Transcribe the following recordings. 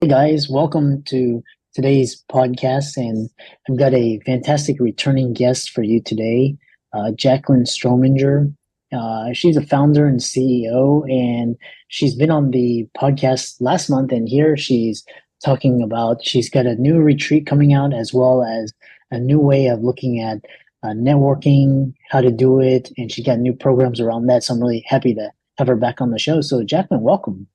Hey guys, welcome to today's podcast. And I've got a fantastic returning guest for you today, Jaclyn Strominger. She's a founder and CEO, and she's been on the podcast last month. And here she's talking about she's got a new retreat coming out, as well as a new way of looking at networking, how to do it. And she got new programs around that. So I'm really happy to have her back on the show. So, Jaclyn, welcome.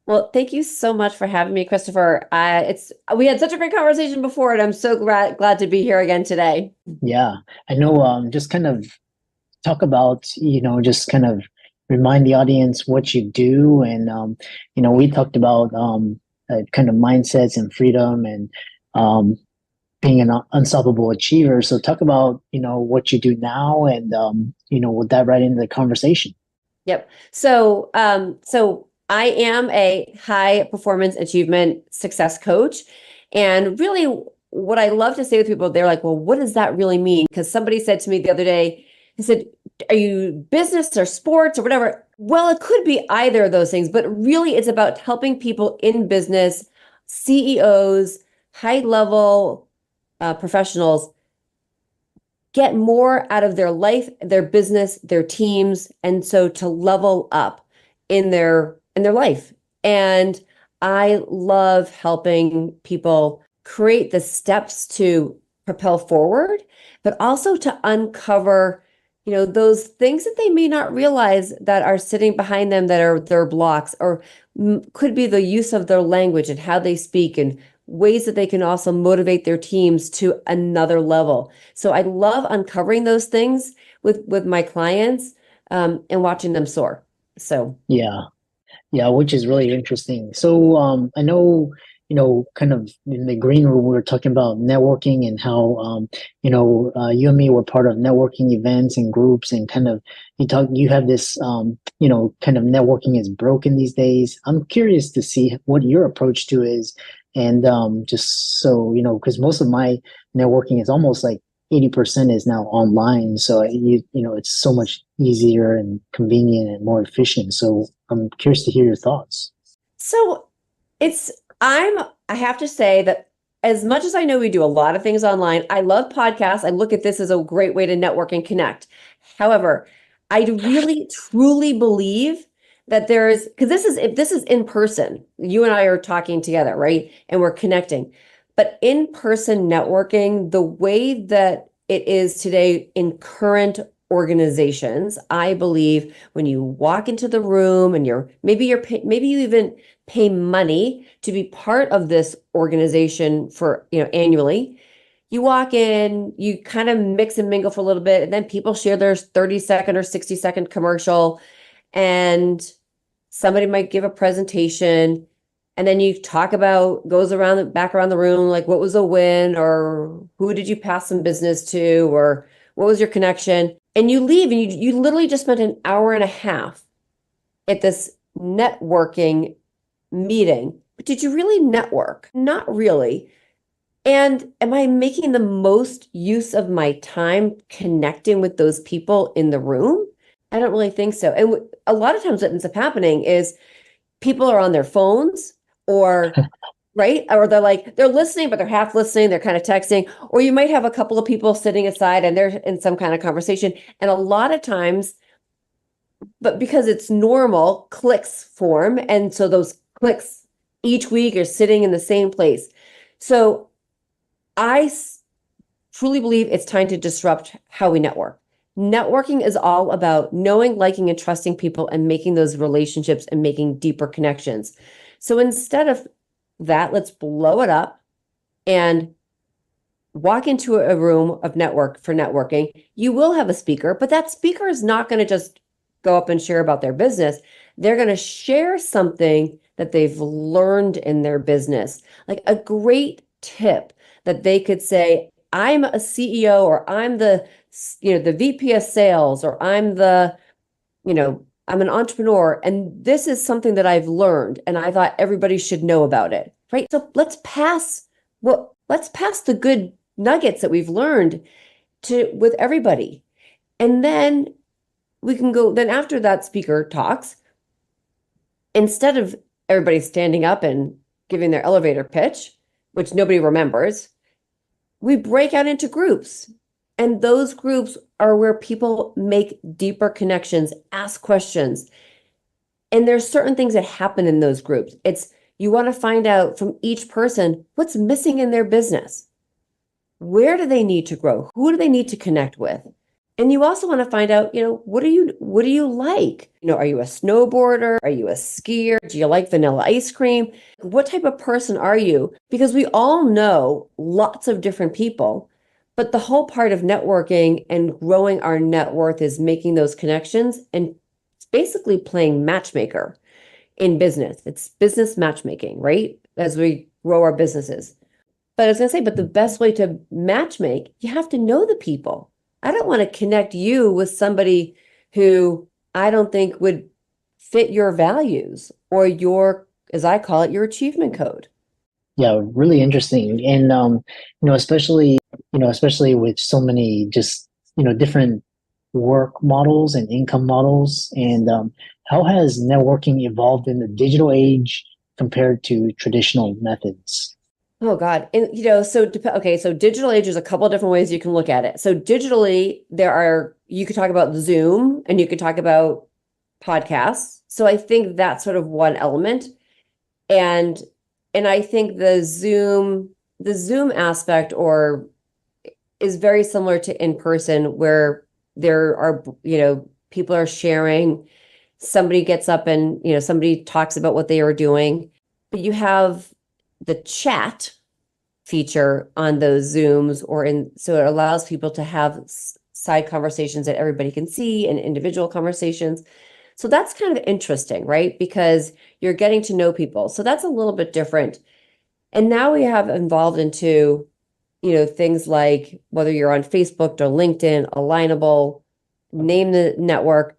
Well, thank you so much for having me, Christopher. It's we had such a great conversation before, and I'm so glad to be here again today. Yeah, I know. Just kind of talk about, just kind of remind the audience what you do. And, we talked about kind of mindsets and freedom and being an unstoppable achiever. So talk about, what you do now and, with that right into the conversation. Yep. So I am a high performance achievement success coach, and really, what I love to say with people, they're like, "Well, what does that really mean?" Because somebody said to me the other day, he said, "Are you business or sports or whatever?" Well, it could be either of those things, but really, it's about helping people in business, CEOs, high level professionals get more out of their life, their business, their teams, and so to level up in their life. And I love helping people create the steps to propel forward, but also to uncover, those things that they may not realize that are sitting behind them that are their blocks, or could be the use of their language and how they speak and ways that they can also motivate their teams to another level. So I love uncovering those things with my clients, and watching them soar. So Yeah. Yeah, which is really interesting. So I know, kind of in the green room, we were talking about networking and how, you and me were part of networking events and groups and kind of, you have this, kind of networking is broken these days. I'm curious to see what your approach to is. And just so, because most of my networking is almost like 80% is now online. So it's so much easier and convenient and more efficient. So I'm curious to hear your thoughts. So it's I'm I have to say that as much as I know we do a lot of things online, I love podcasts. I look at this as a great way to network and connect. However, I really truly believe that there's because this is in person. You and I are talking together, right? And we're connecting. But in-person networking, the way that it is today in current organizations, I believe when you walk into the room and maybe you even pay money to be part of this organization for, annually. You walk in, you kind of mix and mingle for a little bit, and then people share their 30-second or 60-second commercial, and somebody might give a presentation, and then you talk about goes around back around the room, like what was a win, or who did you pass some business to, or what was your connection? And you leave and you literally just spent an hour and a half at this networking meeting. But did you really network? Not really. And am I making the most use of my time connecting with those people in the room? I don't really think so. And a lot of times what ends up happening is people are on their phones, or right, or they're listening but they're half listening, they're kind of texting, or you might have a couple of people sitting aside and they're in some kind of conversation, and a lot of times, but because it's normal, clicks form, and so those clicks each week are sitting in the same place. So I truly believe it's time to disrupt how we network. Networking is all about knowing, liking, and trusting people and making those relationships and making deeper connections. So instead of that, let's blow it up and walk into a room of network for networking. You will have a speaker, but that speaker is not going to just go up and share about their business. They're going to share something that they've learned in their business, like a great tip that they could say, I'm a CEO, or I'm the VP of sales, or I'm an entrepreneur, and this is something that I've learned and I thought everybody should know about it. Right? So let's pass the good nuggets that we've learned to with everybody. And then we can go, then after that speaker talks, instead of everybody standing up and giving their elevator pitch, which nobody remembers, we break out into groups. And those groups are where people make deeper connections, ask questions. And there's certain things that happen in those groups. It's you want to find out from each person what's missing in their business. Where do they need to grow? Who do they need to connect with? And you also want to find out, what do you like? Are you a snowboarder? Are you a skier? Do you like vanilla ice cream? What type of person are you? Because we all know lots of different people, but the whole part of networking and growing our net worth is making those connections and it's basically playing matchmaker in business. It's business matchmaking, right? As we grow our businesses. But I was going to say, but the best way to matchmake, you have to know the people. I don't want to connect you with somebody who I don't think would fit your values or your, as I call it, your achievement code. Yeah, really interesting. And especially with so many just, different work models and income models. And how has networking evolved in the digital age compared to traditional methods? Oh God. And so digital age is a couple of different ways you can look at it. So digitally, you could talk about Zoom and you could talk about podcasts. So I think that's sort of one element. And I think the Zoom aspect or is very similar to in person where there are, people are sharing, somebody gets up and, somebody talks about what they are doing, but you have the chat feature on those Zooms so it allows people to have side conversations that everybody can see and individual conversations. So that's kind of interesting, right? Because you're getting to know people. So that's a little bit different. And now we have evolved into, things like whether you're on Facebook or LinkedIn, Alignable, name the network,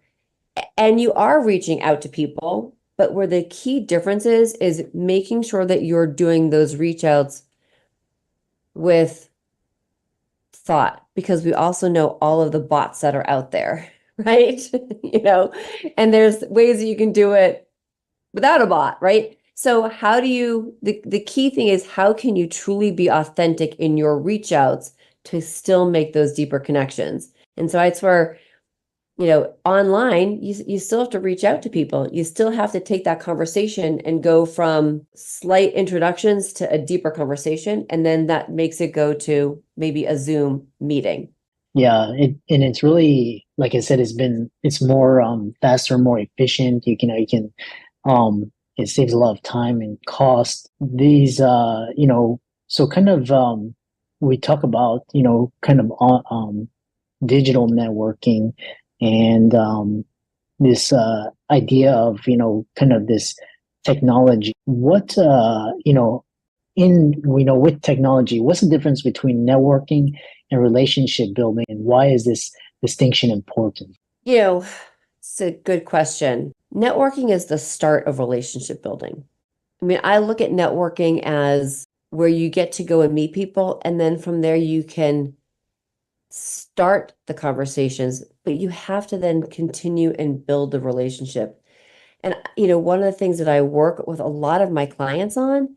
and you are reaching out to people. But where the key difference is making sure that you're doing those reach outs with thought, because we also know all of the bots that are out there, right? And there's ways that you can do it without a bot, right? So the key thing is how can you truly be authentic in your reach outs to still make those deeper connections? And so it's where, online, you still have to reach out to people. You still have to take that conversation and go from slight introductions to a deeper conversation. And then that makes it go to maybe a Zoom meeting. Yeah, and it's really, like I said, it's more faster, more efficient. It saves a lot of time and cost. So kind of we talk about, kind of digital networking and this idea of, kind of this technology. What with technology, what's the difference between networking and relationship building, and why is this distinction important? It's a good question. Networking is the start of relationship building. I mean, I look at networking as where you get to go and meet people, and then from there you can start the conversations, but you have to then continue and build the relationship. And, one of the things that I work with a lot of my clients on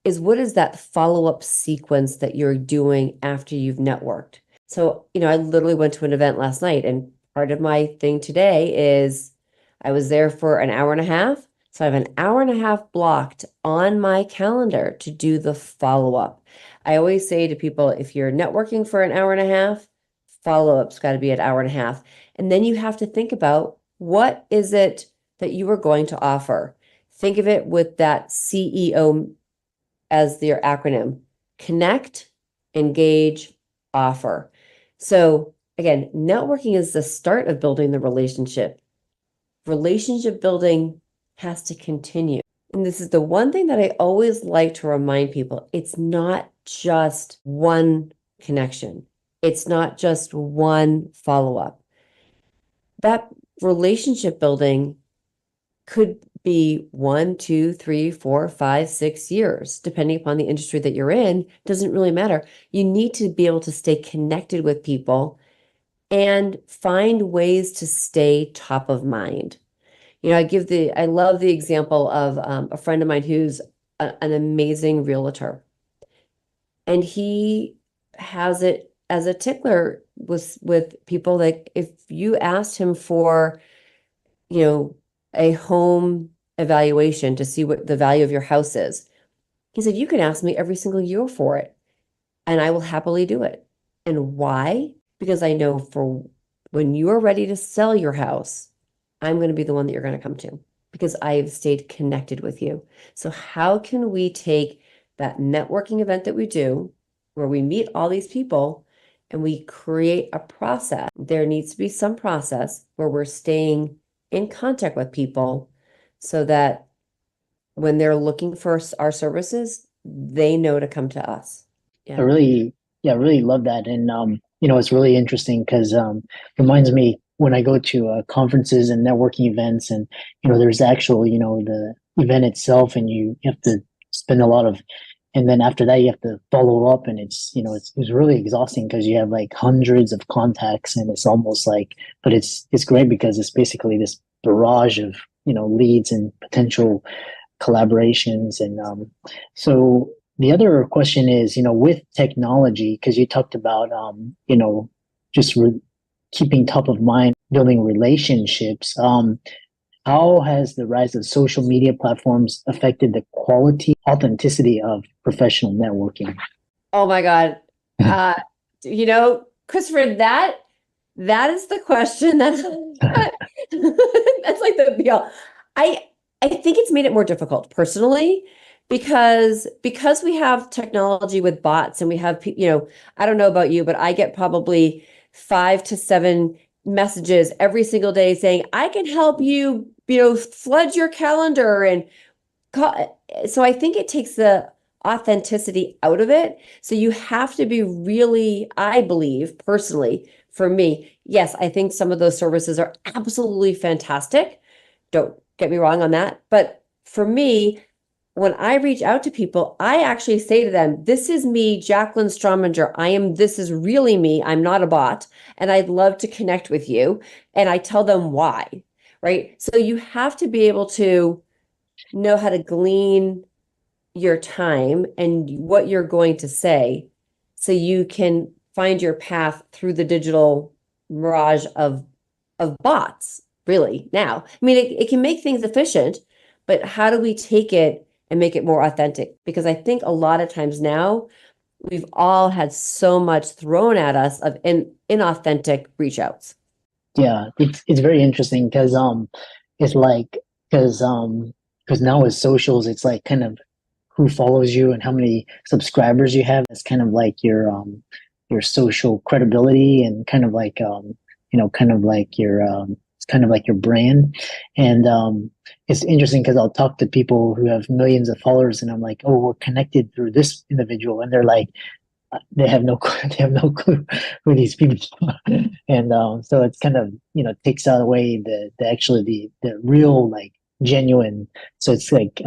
is what is that follow-up sequence that you're doing after you've networked? So, I literally went to an event last night, and part of my thing today is I was there for an hour and a half. So I have an hour and a half blocked on my calendar to do the follow-up. I always say to people, if you're networking for an hour and a half, follow-up's got to be an hour and a half. And then you have to think about what is it that you are going to offer. Think of it with that CEO as their acronym: connect, engage, offer. So again, networking is the start of building the relationship. Relationship building has to continue. And this is the one thing that I always like to remind people. It's not just one connection. It's not just one follow-up. That relationship building could be 1, 2, 3, 4, 5, 6 years, depending upon the industry that you're in. Doesn't really matter. You need to be able to stay connected with people and find ways to stay top of mind. I love the example of a friend of mine who's an amazing realtor. And he has it as a tickler with people, like if you asked him for, you know, a home evaluation to see what the value of your house is, he said, you can ask me every single year for it, and I will happily do it. And why? Because I know for when you are ready to sell your house, I'm going to be the one that you're going to come to because I've stayed connected with you. So how can we take that networking event that we do, where we meet all these people and we create a process? There needs to be some process where we're staying in contact with people so that when they're looking for our services, they know to come to us. I Yeah. really, yeah, I really love that. And, it's really interesting because, reminds me when I go to conferences and networking events and, there's actual, the event itself and you have to spend a lot of, and then after that you have to follow up and it's really exhausting because you have like hundreds of contacts and it's almost like, but it's great because it's basically this barrage of, leads and potential collaborations. And so the other question is, with technology, because you talked about, just keeping top of mind, building relationships. How has the rise of social media platforms affected the quality, authenticity of professional networking? Oh my God. Uh, Christopher, that is the question. That's that's like the deal. I I think it's made it more difficult personally because we have technology with bots and we have I don't know about you, but I get probably 5 to 7 messages every single day saying I can help you, flood your calendar and so I think it takes the authenticity out of it. So you have to be really, I believe personally, for me, yes, I think some of those services are absolutely fantastic. Don't get me wrong on that. But for me, when I reach out to people, I actually say to them, this is me, Jaclyn Strominger. This is really me. I'm not a bot. And I'd love to connect with you. And I tell them why, right? So you have to be able to know how to glean your time and what you're going to say so you can find your path through the digital mirage of bots, really. Now, I mean, it can make things efficient, but how do we take it and make it more authentic? Because I think a lot of times now we've all had so much thrown at us of inauthentic reach outs. Yeah, it's very interesting because it's like because now with socials, it's like kind of who follows you and how many subscribers you have. It's kind of like your social credibility and kind of like kind of like your it's kind of like your brand. And it's interesting because I'll talk to people who have millions of followers and I'm like, oh, we're connected through this individual, and they're like, they have no they have no clue who these people are. And so it's kind of takes out away the actually the real like genuine. So it's like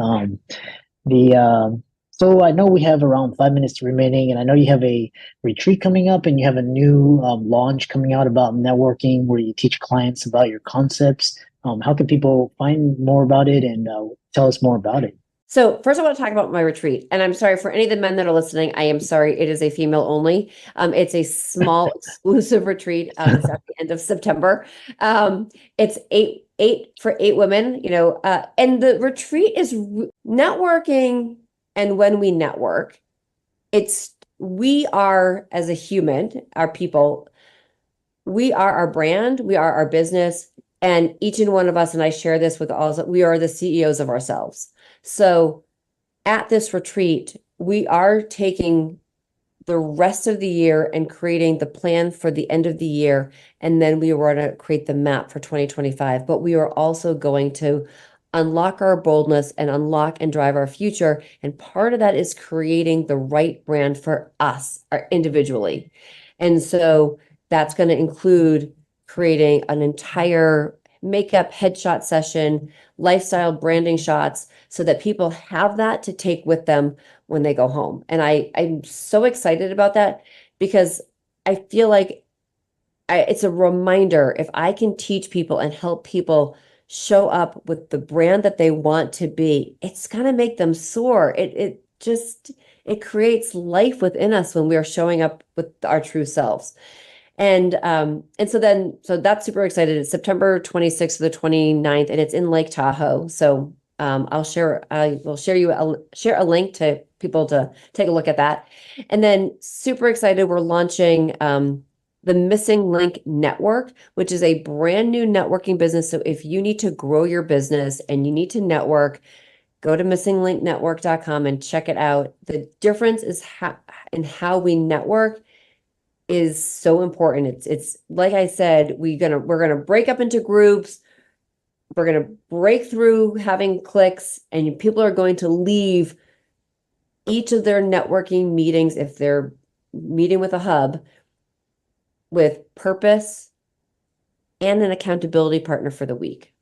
the so I know we have around 5 minutes remaining, and I know you have a retreat coming up, and you have a new launch coming out about networking, where you teach clients about your concepts. How can people find more about it and tell us more about it? So first I want to talk about my retreat. And I'm sorry for any of the men that are listening. I am sorry. It is a female only. It's a small exclusive retreat. It's at the end of September. It's eight for 8 women, and the retreat is networking. And when we network, we are, as a human, our people, we are our brand, we are our business. And each and one of us, and I share this with all, we are the CEOs of ourselves. So at this retreat, we are taking the rest of the year and creating the plan for the end of the year. And then we were going to create the map for 2025. But we are also going to unlock our boldness and unlock and drive our future. And part of that is creating the right brand for us individually. And so that's going to include creating an entire makeup headshot session, lifestyle branding shots, so that people have that to take with them when they go home. And I'm so excited about that because I feel like it's a reminder. If I can teach people and help people show up with the brand that they want to be, it's going to make them soar. It creates life within us when we are showing up with our true selves. So that's super excited. It's September 26th to the 29th, and it's in Lake Tahoe. So I will share a link to people to take a look at that. And then super excited, we're launching the Missing Link Network, which is a brand new networking business. So if you need to grow your business and you need to network, go to missinglinknetwork.com and check it out. The difference is how we network is so important. It's like I said, we're gonna break up into groups. We're gonna break through having clicks, and people are going to leave each of their networking meetings, if they're meeting with a hub, with purpose and an accountability partner for the week.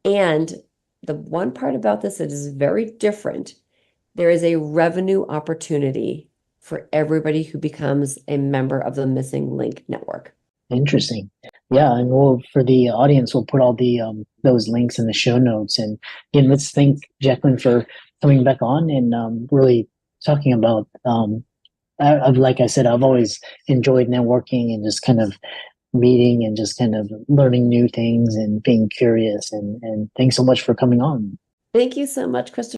And the one part about this that is very different, there is a revenue opportunity for everybody who becomes a member of the Missing Link Network. Interesting. Yeah, and we'll for the audience, we'll put all the those links in the show notes. And again, let's thank Jaclyn for coming back on and really talking about. Like I said, I've always enjoyed networking and just kind of meeting and just kind of learning new things and being curious. And thanks so much for coming on. Thank you so much, Christopher.